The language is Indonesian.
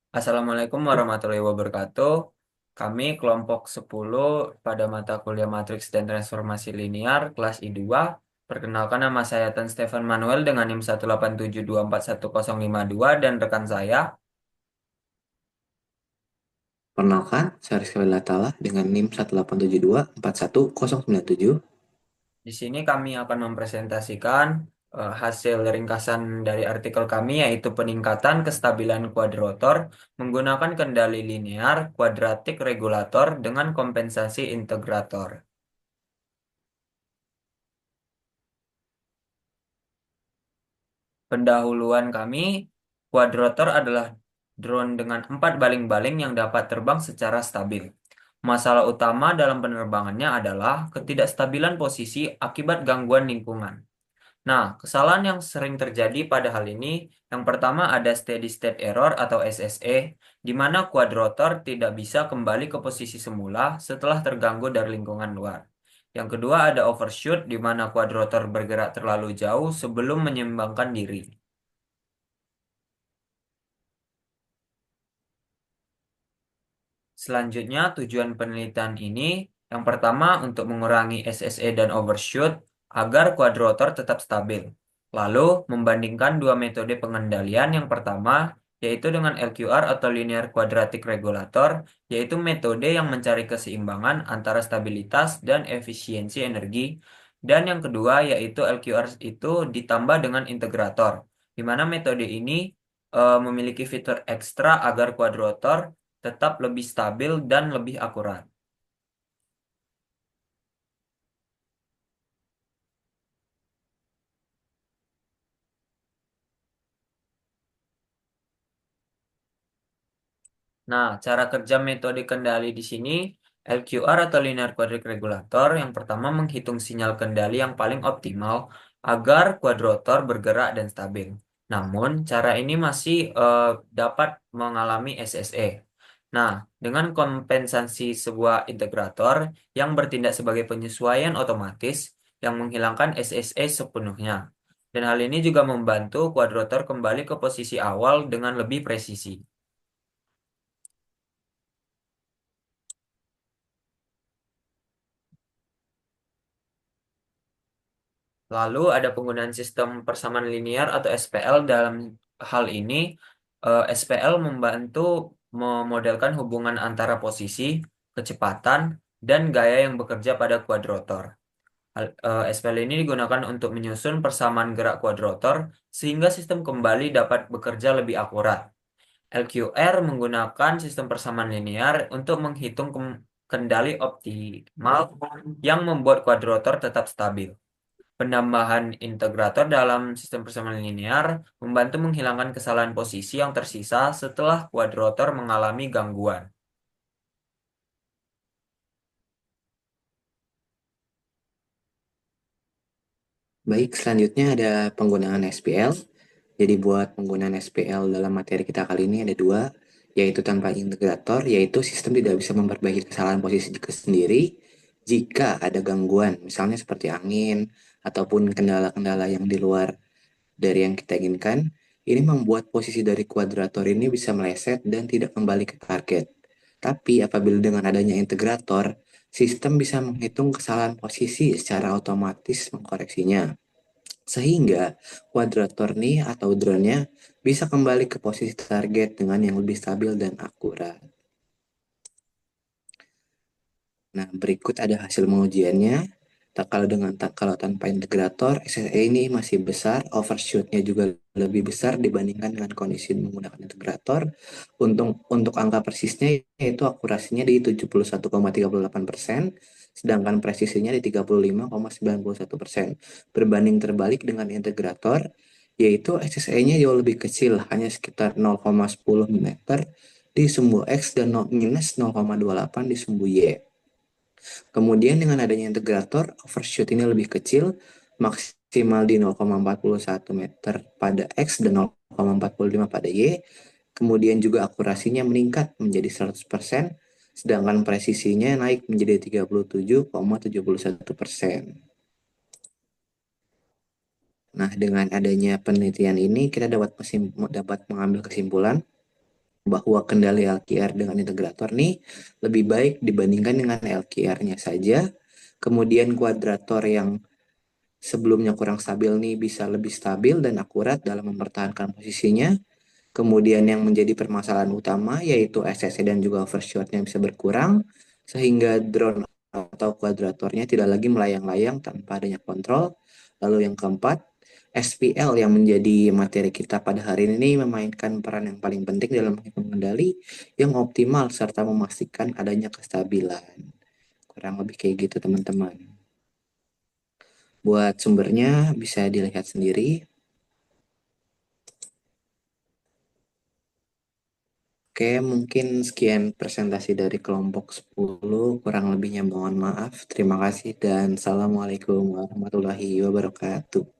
Assalamualaikum warahmatullahi wabarakatuh. Kami kelompok 10 pada mata kuliah Matriks dan Transformasi Linear kelas I2. Perkenalkan, nama saya Tan Stefan Manuel dengan NIM 187241052 dan rekan saya. Perkenalkan, saya Rizky Latala dengan NIM 187241097. Di sini kami akan mempresentasikan hasil ringkasan dari artikel kami, yaitu peningkatan kestabilan kuadrotor menggunakan kendali linear kuadratik regulator dengan kompensasi integrator. Pendahuluan kami, quadrotor adalah drone dengan 4 baling-baling yang dapat terbang secara stabil. Masalah utama dalam penerbangannya adalah ketidakstabilan posisi akibat gangguan lingkungan. Nah, kesalahan yang sering terjadi pada hal ini, yang pertama ada steady state error atau SSE, di mana quadrotor tidak bisa kembali ke posisi semula setelah terganggu dari lingkungan luar. Yang kedua ada overshoot, di mana quadrotor bergerak terlalu jauh sebelum menyeimbangkan diri. Selanjutnya, tujuan penelitian ini yang pertama untuk mengurangi SSE dan overshoot agar quadrotor tetap stabil. Lalu, membandingkan dua metode pengendalian. Yang pertama, yaitu dengan LQR atau Linear Quadratic Regulator, yaitu metode yang mencari keseimbangan antara stabilitas dan efisiensi energi. Dan yang kedua, yaitu LQR itu ditambah dengan integrator, di mana metode ini memiliki fitur ekstra agar quadrotor tetap lebih stabil dan lebih akurat. Nah, cara kerja metode kendali di sini, LQR atau Linear Quadratic Regulator, yang pertama menghitung sinyal kendali yang paling optimal agar quadrotor bergerak dan stabil. Namun, cara ini masih dapat mengalami SSE. Nah, dengan kompensasi sebuah integrator yang bertindak sebagai penyesuaian otomatis yang menghilangkan SSE sepenuhnya. Dan hal ini juga membantu quadrotor kembali ke posisi awal dengan lebih presisi. Lalu ada penggunaan sistem persamaan linear atau SPL. Dalam hal ini, SPL membantu memodelkan hubungan antara posisi, kecepatan, dan gaya yang bekerja pada quadrotor. SPL ini digunakan untuk menyusun persamaan gerak quadrotor sehingga sistem kembali dapat bekerja lebih akurat. LQR menggunakan sistem persamaan linear untuk menghitung kendali optimal yang membuat quadrotor tetap stabil. Penambahan integrator dalam sistem persamaan linear membantu menghilangkan kesalahan posisi yang tersisa setelah quadrotor mengalami gangguan. Baik, selanjutnya ada penggunaan SPL. Jadi buat penggunaan SPL dalam materi kita kali ini ada dua, yaitu tanpa integrator, yaitu sistem tidak bisa memperbaiki kesalahan posisi sendiri jika ada gangguan, misalnya seperti angin ataupun kendala-kendala yang di luar dari yang kita inginkan. Ini membuat posisi dari kuadrator ini bisa meleset dan tidak kembali ke target. Tapi apabila dengan adanya integrator, sistem bisa menghitung kesalahan posisi secara otomatis mengkoreksinya. Sehingga kuadrator nih atau drone-nya bisa kembali ke posisi target dengan yang lebih stabil dan akurat. Nah, berikut ada hasil pengujiannya. Kalau tanpa integrator, SSE ini masih besar, overshoot-nya juga lebih besar dibandingkan dengan kondisi menggunakan integrator. Untuk angka persisnya yaitu akurasinya di 71,38%, sedangkan presisinya di 35,91%. Berbanding terbalik dengan integrator, yaitu SSE-nya jauh lebih kecil, hanya sekitar 0,10 meter di sumbu X dan minus 0,28 di sumbu Y. Kemudian dengan adanya integrator, overshoot ini lebih kecil, maksimal di 0,41 meter pada X dan 0,45 pada Y. Kemudian juga akurasinya meningkat menjadi 100%, sedangkan presisinya naik menjadi 37,71%. Nah, dengan adanya penelitian ini, kita dapat mengambil kesimpulan bahwa kendali LKR dengan integrator nih lebih baik dibandingkan dengan LKR-nya saja. Kemudian kuadrator yang sebelumnya kurang stabil nih bisa lebih stabil dan akurat dalam mempertahankan posisinya. Kemudian yang menjadi permasalahan utama yaitu SSC dan juga overshotnya bisa berkurang sehingga drone atau kuadratornya tidak lagi melayang-layang tanpa adanya kontrol. Lalu yang keempat, SPL yang menjadi materi kita pada hari ini memainkan peran yang paling penting dalam mengendali yang optimal serta memastikan adanya kestabilan. Kurang lebih kayak gitu teman-teman. Buat sumbernya bisa dilihat sendiri. Oke, mungkin sekian presentasi dari kelompok 10. Kurang lebihnya mohon maaf. Terima kasih dan Assalamualaikum warahmatullahi wabarakatuh.